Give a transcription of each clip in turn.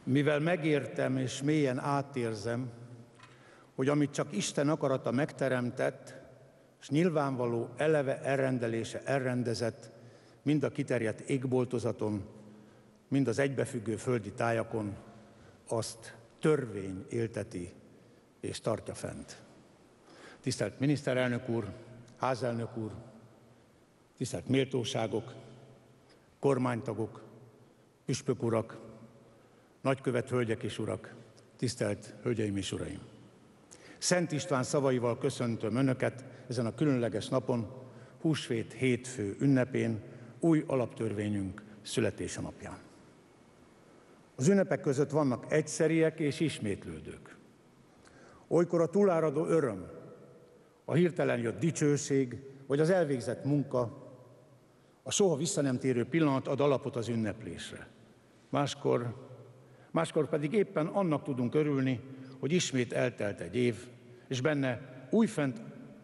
Mivel megértem és mélyen átérzem, hogy amit csak Isten akarata megteremtett, és nyilvánvaló eleve elrendelése elrendezett, mind a kiterjedt égboltozaton, mind az egybefüggő földi tájakon, azt törvény élteti és tartja fent. Tisztelt miniszterelnök úr, házelnök úr, tisztelt méltóságok, kormánytagok, püspök urak, nagykövet hölgyek és urak, tisztelt hölgyeim és uraim! Szent István szavaival köszöntöm Önöket ezen a különleges napon, húsvét hétfő ünnepén, új alaptörvényünk születése napján. Az ünnepek között vannak egyszeriek és ismétlődők. Olykor a túláradó öröm, a hirtelen jött dicsőség, vagy az elvégzett munka, a soha vissza nem térő pillanat ad alapot az ünneplésre. Máskor pedig éppen annak tudunk örülni, hogy ismét eltelt egy év, és benne újfent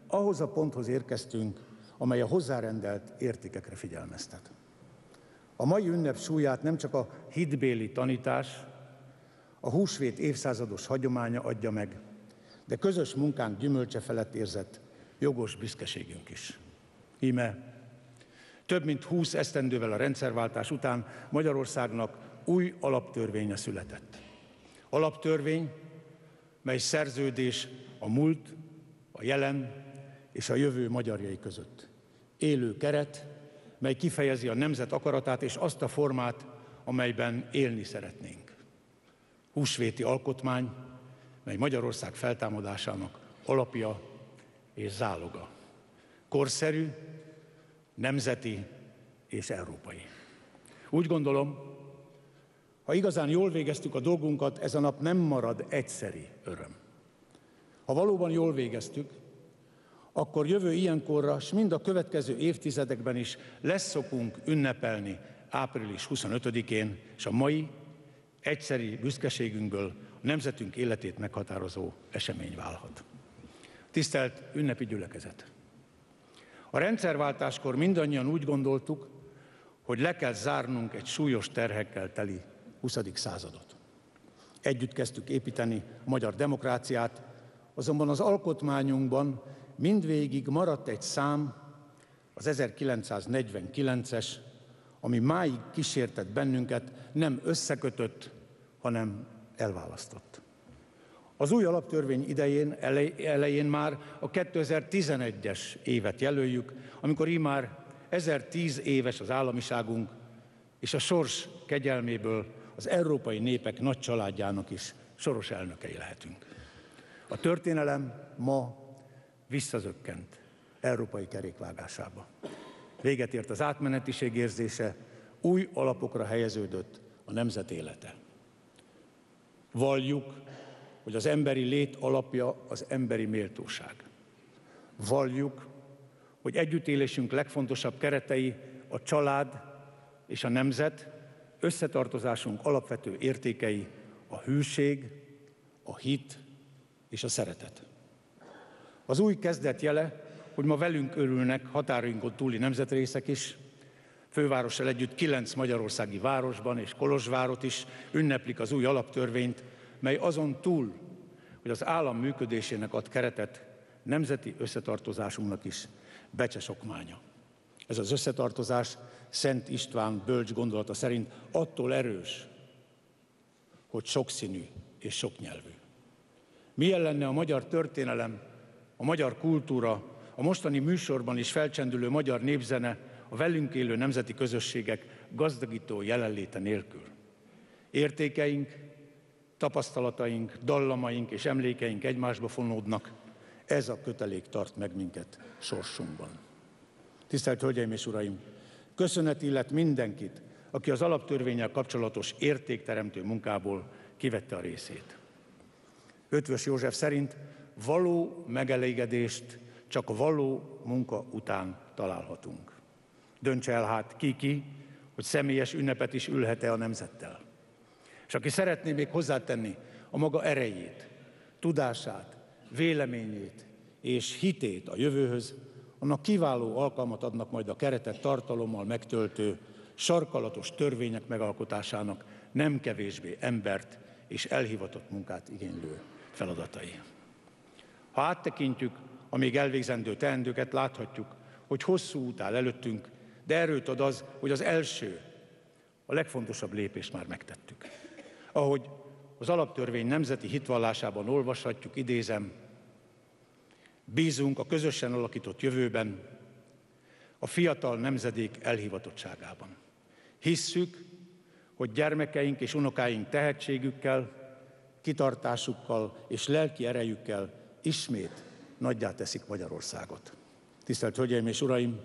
ahhoz a ponthoz érkeztünk, amely a hozzárendelt értékekre figyelmeztet. A mai ünnep súlyát nem csak a hitbéli tanítás, a húsvét évszázados hagyománya adja meg, de közös munkánk gyümölcse felett érzett jogos büszkeségünk is. Íme több mint 20 esztendővel a rendszerváltás után Magyarországnak új alaptörvénye született. Alaptörvény, mely szerződés a múlt, a jelen és a jövő magyarjai között. Élő keret, mely kifejezi a nemzet akaratát és azt a formát, amelyben élni szeretnénk. Húsvéti alkotmány, mely Magyarország feltámadásának alapja és záloga. Korszerű, nemzeti és európai. Úgy gondolom, ha igazán jól végeztük a dolgunkat, ez a nap nem marad egyszeri öröm. Ha valóban jól végeztük, akkor jövő ilyenkorra, s mind a következő évtizedekben is lesz szokunk ünnepelni április 25-én, és a mai egyszeri büszkeségünkből a nemzetünk életét meghatározó esemény válhat. Tisztelt ünnepi gyülekezet! A rendszerváltáskor mindannyian úgy gondoltuk, hogy le kell zárnunk egy súlyos terhekkel teli 20. századot. Együtt kezdtük építeni a magyar demokráciát, azonban az alkotmányunkban mindvégig maradt egy szám, az 1949-es, ami máig kísértett bennünket, nem összekötött, hanem elválasztott. Az új alaptörvény elején már a 2011-es évet jelöljük, amikor immár 1010 éves az államiságunk, és a sors kegyelméből az európai népek nagy családjának is soros elnökei lehetünk. A történelem ma visszazökkent európai kerékvágásába. Véget ért az átmenetiség érzése, új alapokra helyeződött a nemzet élete. Valljuk, hogy az emberi lét alapja az emberi méltóság. Valljuk, hogy együttélésünk legfontosabb keretei a család és a nemzet, összetartozásunk alapvető értékei a hűség, a hit és a szeretet. Az új kezdet jele, hogy ma velünk örülnek határainkon túli nemzetrészek is, fővárossal együtt 9 magyarországi városban és Kolozsvárot is ünneplik az új alaptörvényt, mely azon túl, hogy az állam működésének ad keretet, nemzeti összetartozásunknak is becses okmánya. Ez az összetartozás Szent István bölcs gondolata szerint attól erős, hogy sokszínű és soknyelvű. Milyen lenne a magyar történelem, a magyar kultúra, a mostani műsorban is felcsendülő magyar népzene, a velünk élő nemzeti közösségek gazdagító jelenléte nélkül? Értékeink, tapasztalataink, dallamaink és emlékeink egymásba fonódnak, ez a kötelék tart meg minket sorsunkban. Tisztelt Hölgyeim és Uraim! Köszönet illet mindenkit, aki az alaptörvénnyel kapcsolatos értékteremtő munkából kivette a részét. Eötvös József szerint való megelégedést csak a való munka után találhatunk. Döntse el hát ki, hogy személyes ünnepet is ülhet-e a nemzettel. És aki szeretné még hozzátenni a maga erejét, tudását, véleményét és hitét a jövőhöz, annak kiváló alkalmat adnak majd a keretet tartalommal megtöltő sarkalatos törvények megalkotásának nem kevésbé embert és elhivatott munkát igénylő feladatai. Ha áttekintjük a még elvégzendő teendőket, láthatjuk, hogy hosszú út áll előttünk, de erőt ad az, hogy az első, a legfontosabb lépést már megtettük. Ahogy az alaptörvény nemzeti hitvallásában olvashatjuk, idézem, bízunk a közösen alakított jövőben, a fiatal nemzedék elhivatottságában. Hisszük, hogy gyermekeink és unokáink tehetségükkel, kitartásukkal és lelki erejükkel ismét nagyjá teszik Magyarországot. Tisztelt Hölgyeim és Uraim,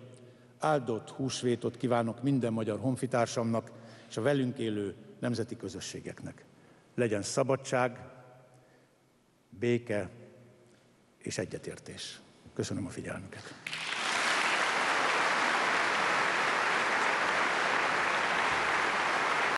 áldott húsvétot kívánok minden magyar honfitársamnak és a velünk élő nemzeti közösségeknek. Legyen szabadság, béke és egyetértés. Köszönöm a figyelmüket.